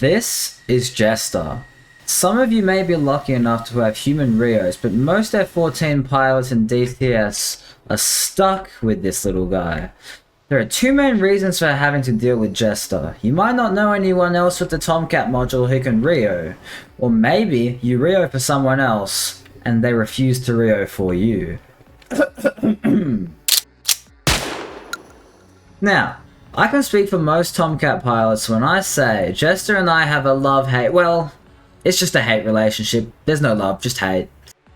This is Jester. Some of you may be lucky enough to have human Rios, but most F-14 pilots in DCS are stuck with this little guy. There are two main reasons for having to deal with Jester. You might not know anyone else with the Tomcat module who can Rio, or maybe you Rio for someone else and they refuse to Rio for you. Now, I can speak for most Tomcat pilots when I say Jester and I have a love-hate, well, it's just a hate relationship. There's no love, just hate.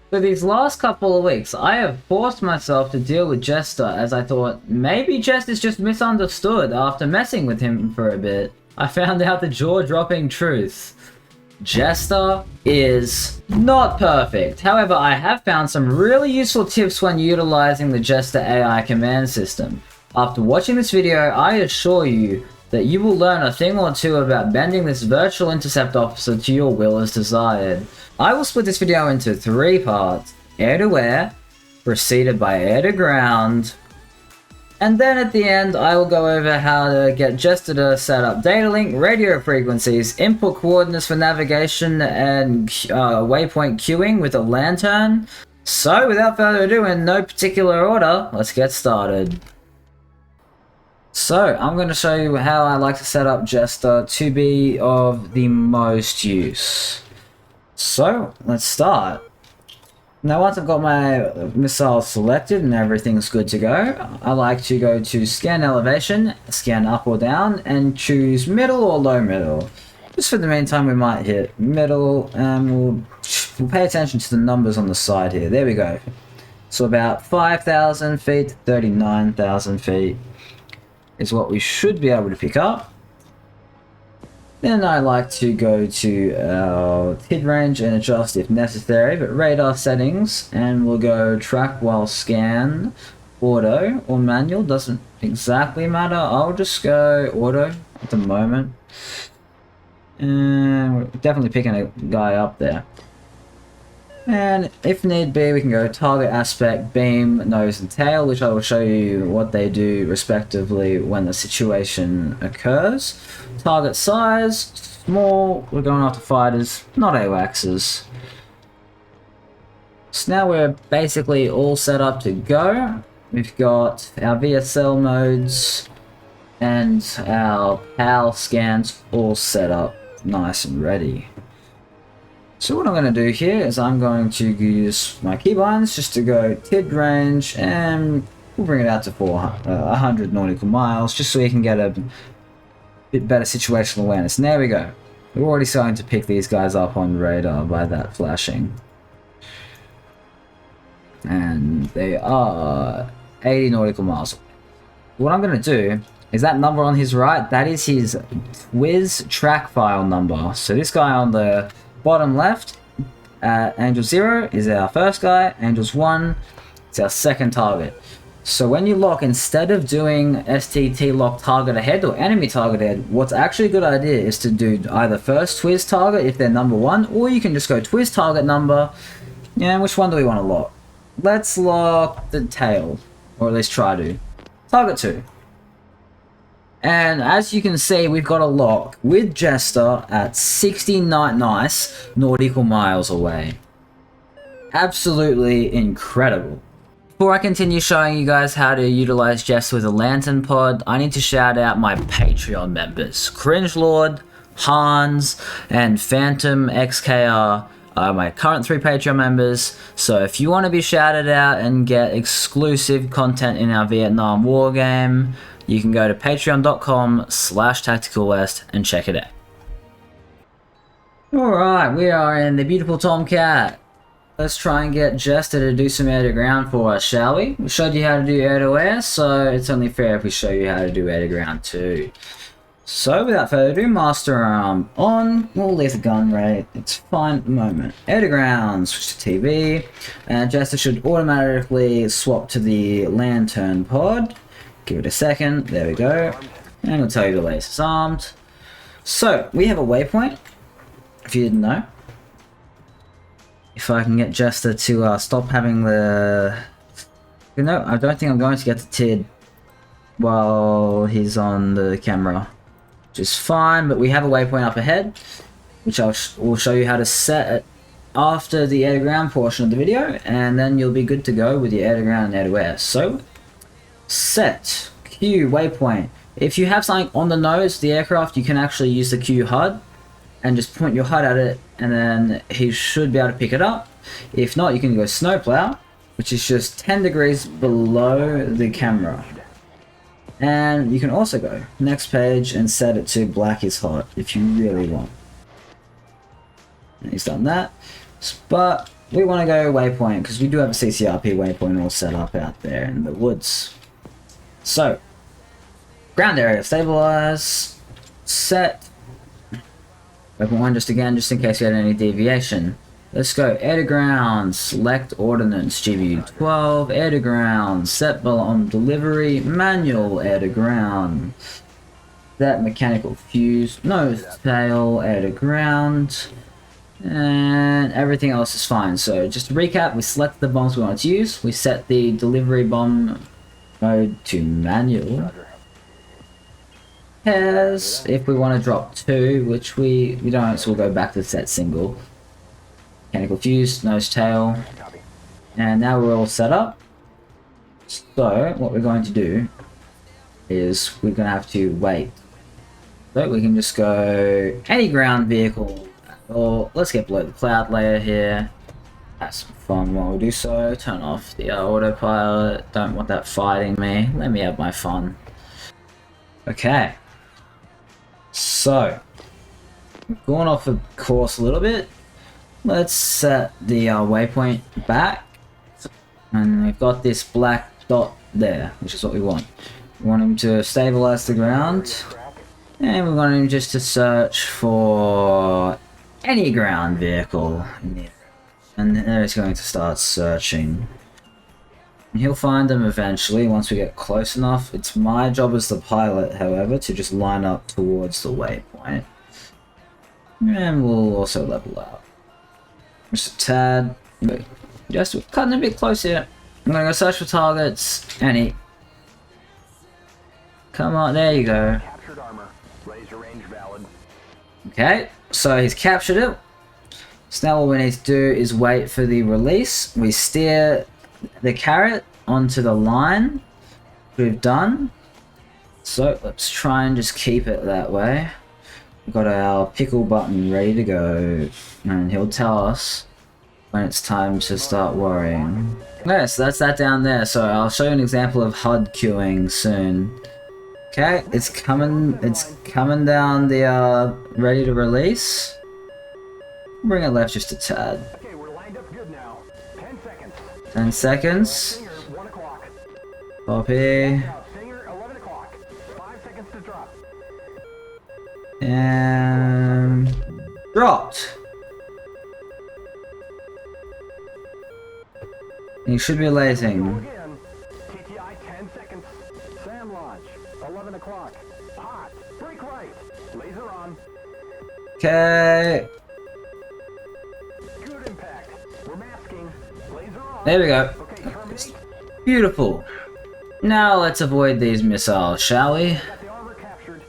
For these last couple of weeks, I have forced myself to deal with Jester as I thought maybe Jester's just misunderstood after messing with him for a bit. I found out the jaw-dropping truth. Jester is not perfect. However, I have found some really useful tips when utilizing the Jester AI command system. After watching this video, I assure you that you will learn a thing or two about bending this virtual intercept officer to your will as desired. I will split this video into 3 parts: air to air, preceded by air to ground, and then at the end I will go over how to get Jester to set up datalink, radio frequencies, input coordinates for navigation, and waypoint queuing with a lantern. So without further ado, in no particular order, let's get started. So, I'm going to show you how I like to set up Jester to be of the most use. So, let's start. Now once I've got my missile selected and everything's good to go, I like to go to scan elevation, scan up or down, and choose middle or low middle. Just for the meantime we might hit middle, and we'll pay attention to the numbers on the side here. There we go. So about 5,000 feet to 39,000 feet. Is what we should be able to pick up. Then I like to go to our TID range and adjust if necessary, but radar settings, and we'll go track while scan, auto or manual, doesn't exactly matter. I'll just go auto at the moment. And we're definitely picking a guy up there. And if need be, we can go target, aspect, beam, nose and tail, which I will show you what they do respectively when the situation occurs. Target size, small, we're going after fighters, not AWACSs. So now we're basically all set up to go. We've got our VSL modes and our PAL scans all set up nice and ready. So what I'm going to do here is I'm going to use my keybinds just to go TID range, and we'll bring it out to 100 nautical miles just so we can get a bit better situational awareness. And there we go. We're already starting to pick these guys up on radar by that flashing. And they are 80 nautical miles. What I'm going to do is that number on his right, that is his Twiz track file number. So this guy on the bottom left at Angel 0 is our first guy, Angels 1 is our second target. So when you lock, instead of doing STT lock target ahead or enemy target ahead, what's actually a good idea is to do either first Twiz target if they're number 1, or you can just go Twiz target number. Yeah, which one do we want to lock? Let's lock the tail, or at least try to. Target 2. And as you can see, we've got a lock with Jester at 69 nice nautical miles away. Absolutely incredible. Before I continue showing you guys how to utilize Jester with a lantern pod, I need to shout out my Patreon members. Cringe Lord, Hans, and Phantom XKR are my current 3 Patreon members. So if you want to be shouted out and get exclusive content in our Vietnam War game, you can go to patreon.com/tacticalwest and check it out. Alright, we are in the beautiful Tomcat. Let's try and get Jester to do some air to ground for us, shall we? We showed you how to do air to air, so it's only fair if we show you how to do air to ground too. So without further ado, master arm on. We'll leave the gun rate, it's fine at the moment. Air to ground, switch to TV, and Jester should automatically swap to the lantern pod. Give it a second, there we go. And we'll tell you the latest armed. So, we have a waypoint, if you didn't know. If I can get Jester to stop having the... You know, I don't think I'm going to get the TID while he's on the camera. which is fine, but we have a waypoint up ahead, which will show you how to set it after the air to ground portion of the video, and then you'll be good to go with your air to ground and air to air. So, set, Q, waypoint. If you have something on the nose of the aircraft, you can actually use the Q HUD and just point your HUD at it, and then he should be able to pick it up. If not, you can go snowplow, which is just 10 degrees below the camera. And you can also go next page and set it to black is hot if you really want. And he's done that. But we want to go waypoint because we do have a CCRP waypoint all set up out there in the woods. So, ground area, stabilize, set. Waypoint 1 just again, just in case you had any deviation. Let's go air to ground, select ordnance, GBU12, air to ground, set bomb delivery, manual air to ground, that mechanical fuse, nose tail, air to ground, and everything else is fine. So just to recap, we select the bombs we want to use, we set the delivery bomb mode to manual. Pairs, if we want to drop 2, which we don't, so we'll go back to set single. Mechanical fuse, nose tail, and now we're all set up. So what we're going to do is we're going to have to wait. So we can just go any ground vehicle, or let's get below the cloud layer here. Have some fun while we do so. Turn off the autopilot. Don't want that fighting me. Let me have my fun. Okay. So we've gone off of course a little bit. Let's set the waypoint back, and we've got this black dot there, which is what we want. We want him to stabilize the ground, and we want him just to search for any ground vehicle, and there he's going to start searching. And he'll find them eventually once we get close enough. It's my job as the pilot, however, to just line up towards the waypoint, and we'll also level out. Just a tad. Just we're cutting a bit close here. I'm gonna go search for targets. Any. Come on, there you go. Okay, so he's captured it. So now all we need to do is wait for the release. We steer the carrot onto the line we've done. So let's try and just keep it that way. We've got our pickle button ready to go, and he'll tell us when it's time to start worrying. Okay, so that's that down there. So I'll show you an example of HUD queuing soon. Okay, it's coming down the ready to release. Bring it left just a tad. Okay, we're lined up good now. 10 seconds. 10 seconds. Singer, 1 o'clock. Copy. Singer, 11 o'clock. 5 seconds to drop. And dropped. You should be lasing. Again. TTI 10 seconds. SAM launch. 11 o'clock. Hot. Brake right. Laser on. Okay. Good impact. We're masking. Laser on. There we go. Okay, terminate. Beautiful. Now let's avoid these missiles, shall we? Got the armor captured.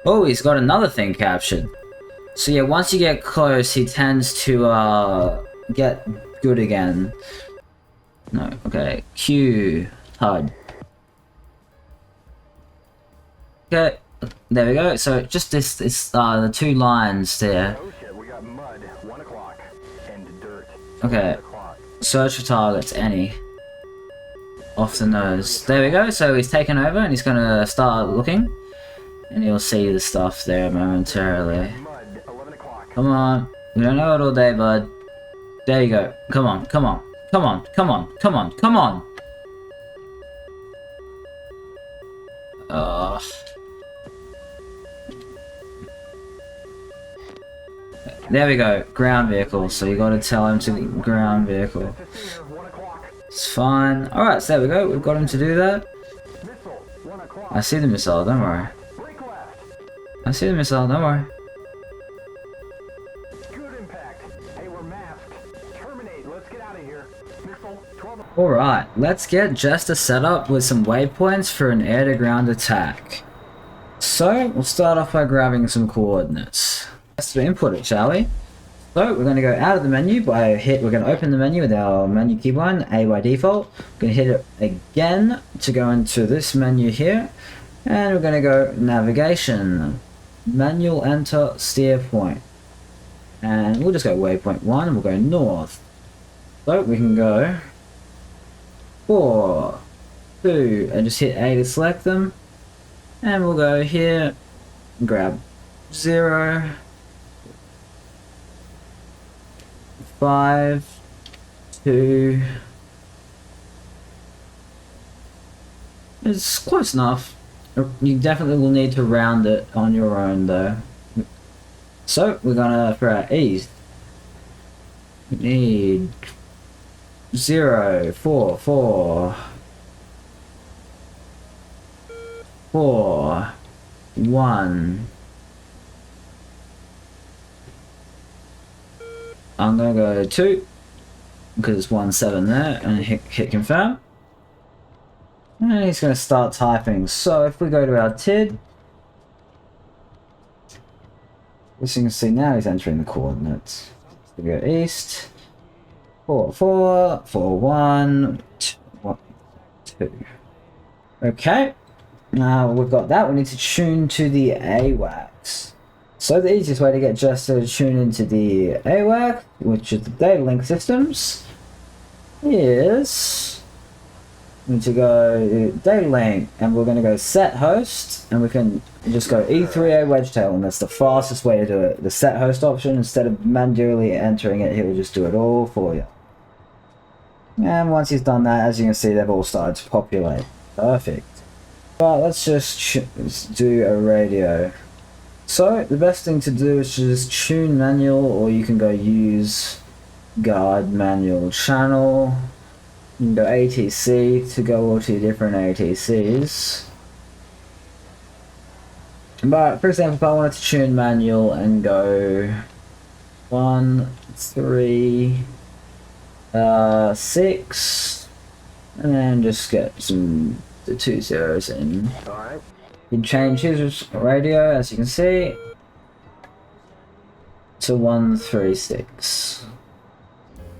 Oh, he's got another thing captured. So yeah, once you get close, he tends to get good again. No, okay. Q HUD. Okay, there we go. So just this the 2 lines there. Oh shit, we got mud. 1 o'clock. And dirt. Okay. 1 o'clock. Search for targets, any. Off the nose. There we go, so he's taken over and he's gonna start looking. And you'll see the stuff there momentarily. Mud. 11 o'clock. Come on. We don't know it all day, bud. There you go. Come on, come on. Come on, come on, come on, come on! There we go. Ground vehicle, so you gotta tell him to ground vehicle. Singer, 1 o'clock. It's fine. Alright, so there we go. We've got him to do that. Missile. 1 o'clock. I see the missile, don't worry. Brake left. I see the missile, don't worry. Good impact. Hey, we're masked. Terminate. Let's get out of here. Missile. 12. Alright, let's get Jester set up with some waypoints for an air-to-ground attack. So we'll start off by grabbing some coordinates. Let's input it, shall we? So we're going to go out of the menu we're going to open the menu with our menu keybind, A by default. We're going to hit it again to go into this menu here. And we're going to go navigation, manual enter, steer point. And we'll just go waypoint 1 and we'll go north. So we can go 4, 2, and just hit A to select them. And we'll go here, and grab 0, 5, 2. It's close enough. You definitely will need to round it on your own though. So we're gonna, for our east, we need 0, 4, 4, 4, 1. I'm gonna go 2 because it's 1, 7 there, and hit confirm. And he's gonna start typing. So if we go to our TID, as you can see now he's entering the coordinates. So we go east, 4, 4, 4, 1, 2, 1, 2. Okay, now we've got that. We need to tune to the AWACS. So the easiest way to get Jester to tune into the AWACS, which is the data link systems, is we need to go data link, and we're going to go set host, and we can just go E3A wedgetail, and that's the fastest way to do it. The set host option, instead of manually entering it, he will just do it all for you. And once he's done that, as you can see, they've all started to populate. Perfect. But let's just do a radio. So the best thing to do is just tune manual, or you can go use guard manual channel. You can go ATC to go all to your different ATCs. But for example, if I wanted to tune manual and go 1, 3, 6, and then just get the 2 zeros in. Alright. You can change his radio, as you can see, to 136.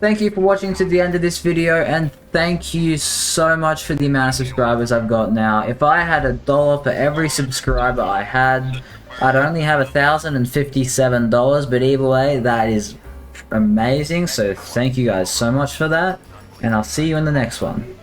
Thank you for watching to the end of this video, and thank you so much for the amount of subscribers I've got now. If I had $1 for every subscriber I had, I'd only have $1,057, but either way, that is amazing. So thank you guys so much for that, and I'll see you in the next one.